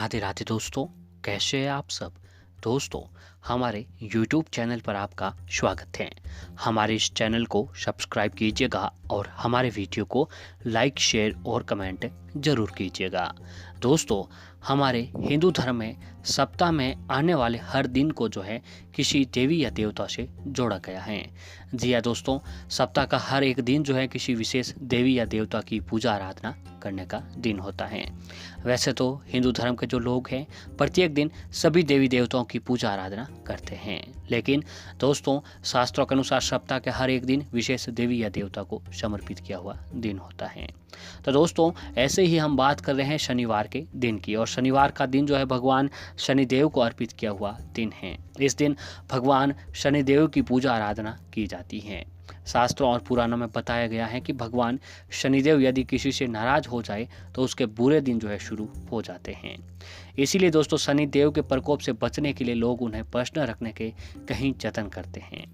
राधे राधे दोस्तों। कैसे हैं आप सब दोस्तों। हमारे YouTube चैनल पर आपका स्वागत है। हमारे इस चैनल को सब्सक्राइब कीजिएगा और हमारे वीडियो को लाइक शेयर और कमेंट ज़रूर कीजिएगा। दोस्तों, हमारे हिंदू धर्म में सप्ताह में आने वाले हर दिन को जो है किसी देवी या देवता से जोड़ा गया है। जी हाँ दोस्तों, सप्ताह का हर एक दिन जो है किसी विशेष देवी या देवता की पूजा आराधना करने का दिन होता है। वैसे तो हिंदू धर्म के जो लोग हैं प्रत्येक दिन सभी देवी देवताओं की पूजा आराधना करते हैं, लेकिन दोस्तों शास्त्रों के अनुसार सप्ताह के हर एक दिन विशेष देवी या देवता को समर्पित किया हुआ दिन होता है। तो दोस्तों ऐसे ही हम बात कर रहे हैं शनिवार के दिन की, और शनिवार का दिन जो है भगवान शनिदेव को अर्पित किया हुआ दिन है। इस दिन भगवान शनिदेव की पूजा आराधना की जाती है। शास्त्रों और पुराणों में बताया गया है कि भगवान शनिदेव यदि किसी से नाराज हो जाए तो उसके बुरे दिन जो है शुरू हो जाते हैं। इसीलिए दोस्तों शनिदेव के प्रकोप से बचने के लिए लोग उन्हें प्रश्न रखने के कहीं जतन करते हैं।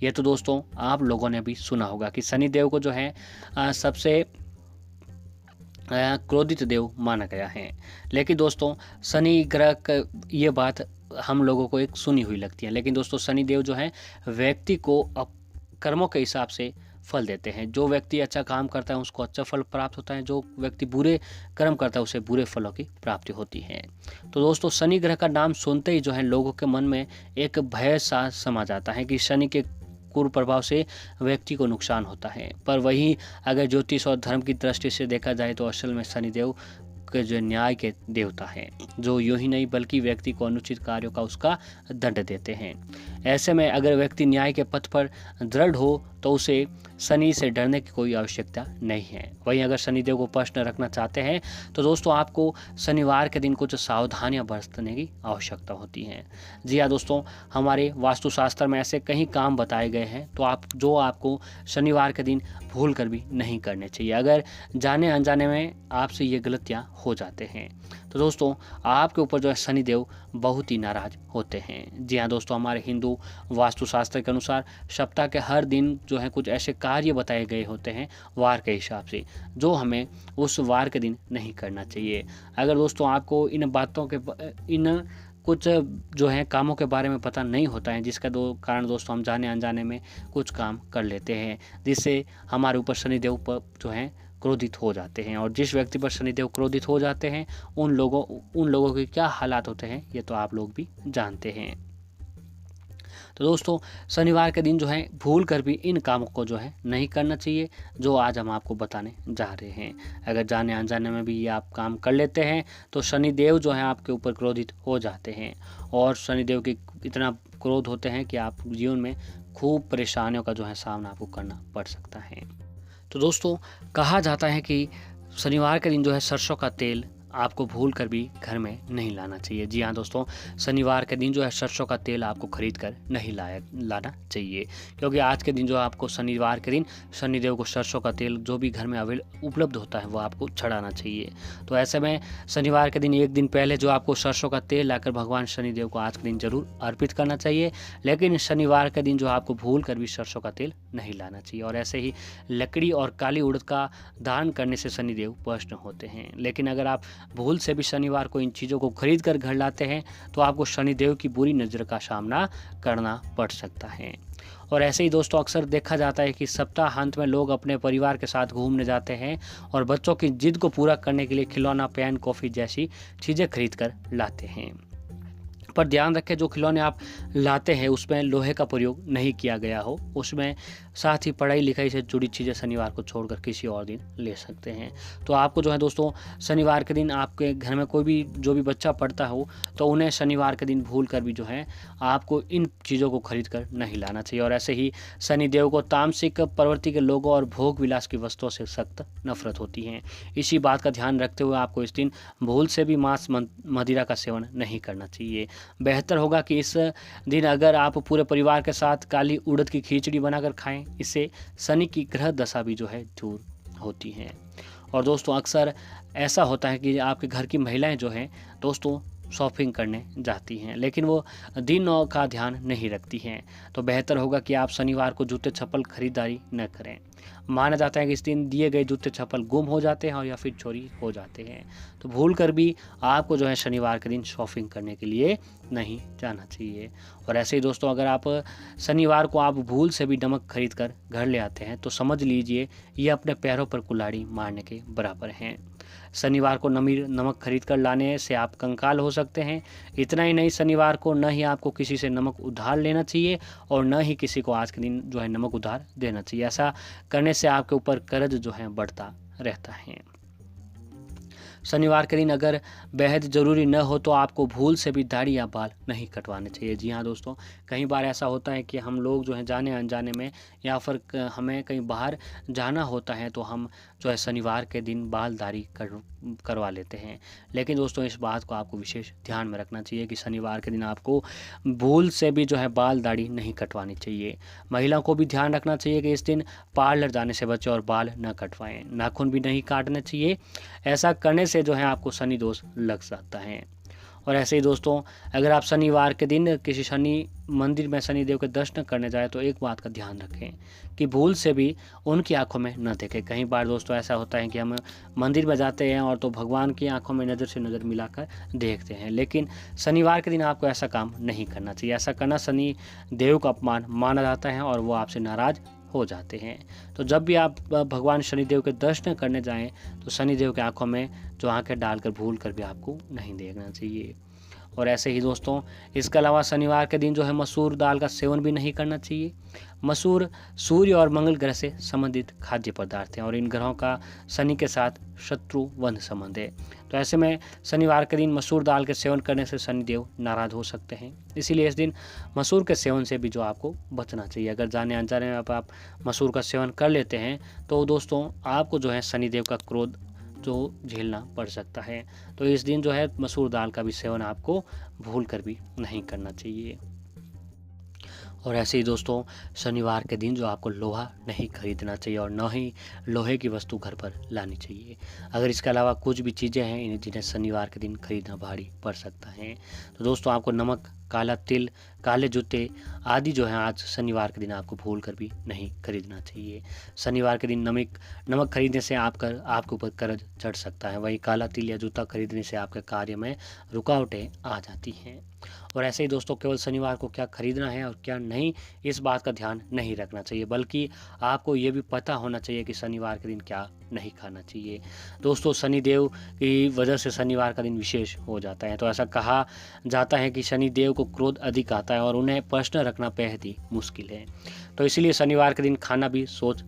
ये तो दोस्तों आप लोगों ने भी सुना होगा कि शनिदेव को जो है सबसे क्रोधित देव माना गया है। लेकिन दोस्तों शनि ग्रह ये बात हम लोगों को एक सुनी हुई लगती है, लेकिन दोस्तों शनिदेव जो है व्यक्ति को कर्मों के हिसाब से फल देते हैं। जो व्यक्ति अच्छा काम करता है उसको अच्छा फल प्राप्त होता है, जो व्यक्ति बुरे कर्म करता है उसे बुरे फलों की प्राप्ति होती है। तो दोस्तों शनि ग्रह का नाम सुनते ही जो है लोगों के मन में एक भय सा समा जाता है कि शनि के कुप्रभाव से व्यक्ति को नुकसान होता है। पर वहीं अगर ज्योतिष और धर्म की दृष्टि से देखा जाए तो असल में शनिदेव के जो न्याय के देवता हैं, जो यूं ही नहीं बल्कि व्यक्ति को अनुचित कार्यों का उसका दंड देते हैं। ऐसे में अगर व्यक्ति न्याय के पथ पर दृढ़ हो तो उसे शनि से डरने की कोई आवश्यकता नहीं है। वहीं अगर शनिदेव को प्रश्न रखना चाहते हैं तो दोस्तों आपको शनिवार के दिन कुछ सावधानियां बरतने की आवश्यकता होती है। जी हाँ दोस्तों, हमारे वास्तुशास्त्र में ऐसे कई काम बताए गए हैं तो आपको शनिवार के दिन भूल कर भी नहीं करने चाहिए, अगर जाने अनजाने में आपसे ये गलतियाँ हो जाते हैं तो दोस्तों आपके ऊपर जो है शनिदेव बहुत ही नाराज होते हैं। जी हाँ दोस्तों, हमारे हिंदू वास्तुशास्त्र के अनुसार सप्ताह के हर दिन जो है कुछ ऐसे कार्य बताए गए होते हैं वार के हिसाब से, जो हमें उस वार के दिन नहीं करना चाहिए। अगर दोस्तों आपको इन बातों के इन कुछ जो है कामों के बारे में पता नहीं होता है, जिसका कारण दोस्तों हम जाने अनजाने में कुछ काम कर लेते हैं जिससे हमारे ऊपर शनिदेव पर जो है क्रोधित हो जाते हैं। और जिस व्यक्ति पर शनिदेव क्रोधित हो जाते हैं उन लोगों के क्या हालात होते हैं ये तो आप लोग भी जानते हैं। तो दोस्तों शनिवार के दिन जो है भूल कर भी इन कामों को जो है नहीं करना चाहिए जो आज हम आपको बताने जा रहे हैं। अगर जाने अनजाने में भी ये आप काम कर लेते हैं तो शनिदेव जो है आपके ऊपर क्रोधित हो जाते हैं, और शनिदेव की इतना क्रोध होते हैं कि आप जीवन में खूब परेशानियों का जो है सामना आपको करना पड़ सकता है। तो दोस्तों कहा जाता है कि शनिवार के दिन जो है सरसों का तेल आपको भूल कर भी घर में नहीं लाना चाहिए। जी हाँ दोस्तों, शनिवार के दिन जो है सरसों का तेल आपको खरीद कर नहीं लाना चाहिए, क्योंकि आज के दिन जो आपको शनिवार के दिन शनिदेव को सरसों का तेल जो भी घर में उपलब्ध होता है वो आपको चढ़ाना चाहिए। तो ऐसे में शनिवार के दिन एक दिन पहले जो आपको सरसों का तेल लाकर भगवान शनिदेव को आज के दिन जरूर अर्पित करना चाहिए, लेकिन शनिवार के दिन जो आपको भूल कर भी सरसों का तेल नहीं लाना चाहिए। और ऐसे ही लकड़ी और काली उड़द का दान करने से शनिदेव प्रसन्न होते हैं। लेकिन अगर आप भूल से भी शनिवार को इन चीज़ों को खरीद कर घर लाते हैं तो आपको शनिदेव की बुरी नज़र का सामना करना पड़ सकता है। और ऐसे ही दोस्तों अक्सर देखा जाता है कि सप्ताहांत में लोग अपने परिवार के साथ घूमने जाते हैं और बच्चों की जिद को पूरा करने के लिए खिलौना, पेन, कॉफ़ी जैसी चीज़ें खरीद कर लाते हैं। पर ध्यान रखें जो खिलौने आप लाते हैं उसमें लोहे का प्रयोग नहीं किया गया हो, उसमें साथ ही पढ़ाई लिखाई से जुड़ी चीज़ें शनिवार को छोड़कर किसी और दिन ले सकते हैं। तो आपको जो है दोस्तों शनिवार के दिन आपके घर में कोई भी जो भी बच्चा पढ़ता हो तो उन्हें शनिवार के दिन भूल कर भी जो है आपको इन चीज़ों को खरीद कर नहीं लाना चाहिए। और ऐसे ही शनिदेव को तामसिक प्रवृत्ति के लोगों और भोग विलास की वस्तुओं से सख्त नफरत होती है। इसी बात का ध्यान रखते हुए आपको इस दिन भूल से भी मांस मदिरा का सेवन नहीं करना चाहिए। बेहतर होगा कि इस दिन अगर आप पूरे परिवार के साथ काली उड़द की खिचड़ी बनाकर खाएं, इससे शनि की ग्रह दशा भी जो है दूर होती है। और दोस्तों अक्सर ऐसा होता है कि आपके घर की महिलाएं जो हैं दोस्तों शॉपिंग करने जाती हैं, लेकिन वो दिन का ध्यान नहीं रखती हैं, तो बेहतर होगा कि आप शनिवार को जूते चप्पल खरीदारी न करें। माना जाता है कि इस दिन दिए गए जूते चप्पल गुम हो जाते हैं और या फिर चोरी हो जाते हैं, तो भूल कर भी आपको जो है शनिवार के दिन शॉपिंग करने के लिए नहीं जाना चाहिए। और ऐसे ही दोस्तों, अगर आप शनिवार को आप भूल से भी नमक खरीद कर घर ले आते हैं तो समझ लीजिए ये अपने पैरों पर कुल्हाड़ी मारने के बराबर हैं। शनिवार को नमक खरीद कर लाने से आप कंकाल हो सकते हैं। इतना ही नहीं, शनिवार को न ही आपको किसी से नमक उधार लेना चाहिए और न ही किसी को आज के दिन जो है नमक उधार देना चाहिए। ऐसा करने से आपके ऊपर कर्ज जो है बढ़ता रहता है। शनिवार के दिन अगर बेहद ज़रूरी न हो तो आपको भूल से भी दाढ़ी या बाल नहीं कटवाने चाहिए। जी हाँ दोस्तों, कई बार ऐसा होता है कि हम लोग जो है जाने अनजाने में या फिर हमें कहीं बाहर जाना होता है तो हम जो है शनिवार के दिन बाल दाढ़ी करवा लेते हैं। लेकिन दोस्तों, इस बात को आपको विशेष ध्यान में रखना चाहिए कि शनिवार के दिन आपको भूल से भी जो है बाल दाढ़ी नहीं कटवानी चाहिए। महिला को भी ध्यान रखना चाहिए कि इस दिन पार्लर जाने से बचें और बाल न कटवाएं। नाखून भी नहीं काटने चाहिए, ऐसा करने से जो है आपको शनि दोष लग सकता है। और ऐसे ही दोस्तों, अगर आप शनिवार के दिन किसी शनि मंदिर में शनिदेव के दर्शन करने जाए तो एक बात का ध्यान रखें कि भूल से भी उनकी आंखों में न देखें। कई बार दोस्तों ऐसा होता है कि हम मंदिर में जाते हैं और तो भगवान की आंखों में नज़र से नज़र मिलाकर देखते हैं, लेकिन शनिवार के दिन आपको ऐसा काम नहीं करना चाहिए। ऐसा करना शनि देव का अपमान माना जाता है और वो आपसे नाराज़ हो जाते हैं। तो जब भी आप भगवान शनिदेव के दर्शन करने जाएं तो शनिदेव की आंखों में जो आंखें डालकर भूल कर भी आपको नहीं देखना चाहिए। और ऐसे ही दोस्तों, इसके अलावा शनिवार के दिन जो है मसूर दाल का सेवन भी नहीं करना चाहिए। मसूर सूर्य और मंगल ग्रह से संबंधित खाद्य पदार्थ हैं और इन ग्रहों का शनि के साथ शत्रुबंध संबंध है। तो ऐसे में शनिवार के दिन मसूर दाल के सेवन करने से शनिदेव नाराज हो सकते हैं, इसीलिए इस दिन मसूर के सेवन से भी जो आपको बचना चाहिए। अगर जाने अनजाने में आप मसूर का सेवन कर लेते हैं तो दोस्तों आपको जो है शनिदेव का क्रोध जो झेलना पड़ सकता है। तो इस दिन जो है मसूर दाल का भी सेवन आपको भूल कर भी नहीं करना चाहिए। और ऐसे ही दोस्तों, शनिवार के दिन जो आपको लोहा नहीं खरीदना चाहिए और न ही लोहे की वस्तु घर पर लानी चाहिए। अगर इसके अलावा कुछ भी चीज़ें हैं जिन्हें शनिवार के दिन खरीदना भारी पड़ सकता है, तो दोस्तों आपको नमक, काला तिल, काले जूते आदि जो हैं आज शनिवार के दिन आपको भूल कर भी नहीं खरीदना चाहिए। शनिवार के दिन नमक खरीदने से आपके ऊपर कर्ज चढ़ सकता है। वहीं काला तिल या जूता खरीदने से आपके कार्य में रुकावटें आ जाती हैं। और ऐसे ही दोस्तों, केवल शनिवार को क्या खरीदना है और क्या नहीं, इस बात का ध्यान नहीं रखना चाहिए, बल्कि आपको ये भी पता होना चाहिए कि शनिवार के दिन क्या नहीं खाना चाहिए। दोस्तों, शनिदेव की वजह से शनिवार का दिन विशेष हो जाता है। तो ऐसा कहा जाता है कि शनिदेव को क्रोध अधिक आता है और उन्हें प्रश्न रखना बेहद ही मुश्किल है। तो इसीलिए शनिवार के दिन खाना भी सोच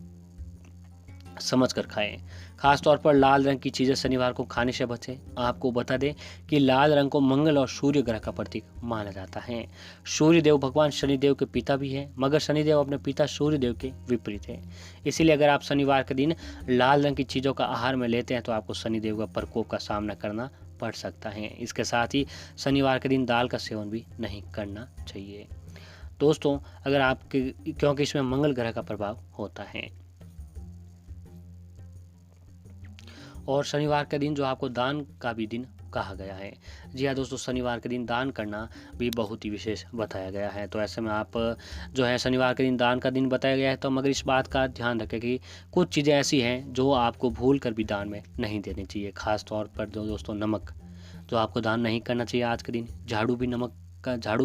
समझ कर खाएं। खासतौर पर लाल रंग की चीज़ें शनिवार को खाने से बचें। आपको बता दें कि लाल रंग को मंगल और सूर्य ग्रह का प्रतीक माना जाता है। सूर्य देव भगवान शनिदेव के पिता भी हैं, मगर शनिदेव अपने पिता सूर्य देव के विपरीत हैं। इसीलिए अगर आप शनिवार के दिन लाल रंग की चीज़ों का आहार में लेते हैं तो आपको शनिदेव का प्रकोप का सामना करना पड़ सकता है। इसके साथ ही शनिवार के दिन दाल का सेवन भी नहीं करना चाहिए दोस्तों, अगर आपके क्योंकि इसमें मंगल ग्रह का प्रभाव होता है। और शनिवार के दिन जो आपको दान का भी दिन कहा गया है। जी हाँ दोस्तों, शनिवार के दिन दान करना भी बहुत ही विशेष बताया गया है। तो ऐसे में आप जो है शनिवार के दिन दान का दिन बताया गया है, तो मगर इस बात का ध्यान रखें कि कुछ चीज़ें ऐसी हैं जो आपको भूल कर भी दान में नहीं देनी चाहिए। खास तौर पर जो दोस्तों नमक जो आपको दान नहीं करना चाहिए आज के दिन। झाड़ू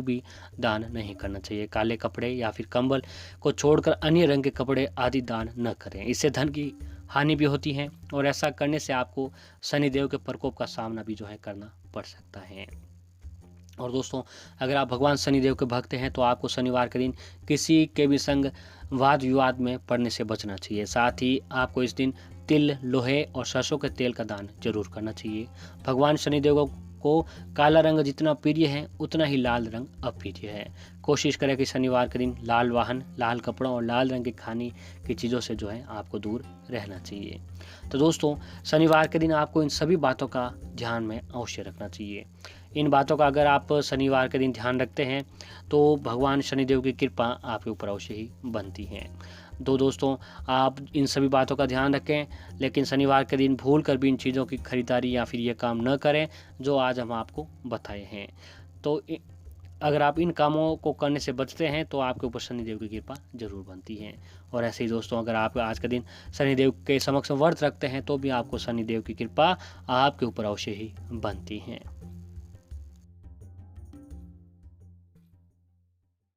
भी दान नहीं करना चाहिए। काले कपड़े या फिर कंबल को छोड़कर अन्य रंग के कपड़े आदि दान न करें, इससे धन की हानि भी होती है और ऐसा करने से आपको शनिदेव के प्रकोप का सामना भी जो है करना पड़ सकता है। और दोस्तों, अगर आप भगवान शनिदेव के भक्त हैं तो आपको शनिवार के दिन किसी के भी संग वाद विवाद में पड़ने से बचना चाहिए। साथ ही आपको इस दिन तिल, लोहे और सरसों के तेल का दान जरूर करना चाहिए। भगवान शनिदेव को काला रंग जितना प्रिय है उतना ही लाल रंग अप्रिय है। कोशिश करें कि शनिवार के दिन लाल वाहन, लाल कपड़ों और लाल रंग के खाने की चीज़ों से जो है आपको दूर रहना चाहिए। तो दोस्तों, शनिवार के दिन आपको इन सभी बातों का ध्यान में अवश्य रखना चाहिए। इन बातों का अगर आप शनिवार के दिन ध्यान रखते हैं तो भगवान शनिदेव की कृपा आपके ऊपर अवश्य ही बनती है। दोस्तों आप इन सभी बातों का ध्यान रखें, लेकिन शनिवार के दिन भूल कर भी इन चीज़ों की खरीदारी या फिर ये काम न करें जो आज हम आपको बताए हैं। तो अगर आप इन कामों को करने से बचते हैं तो आपके ऊपर शनिदेव की कृपा जरूर बनती है। और ऐसे ही दोस्तों, अगर आप आज का दिन शनिदेव के समक्ष व्रत रखते हैं तो भी आपको शनिदेव की कृपा आपके ऊपर अवश्य ही बनती है।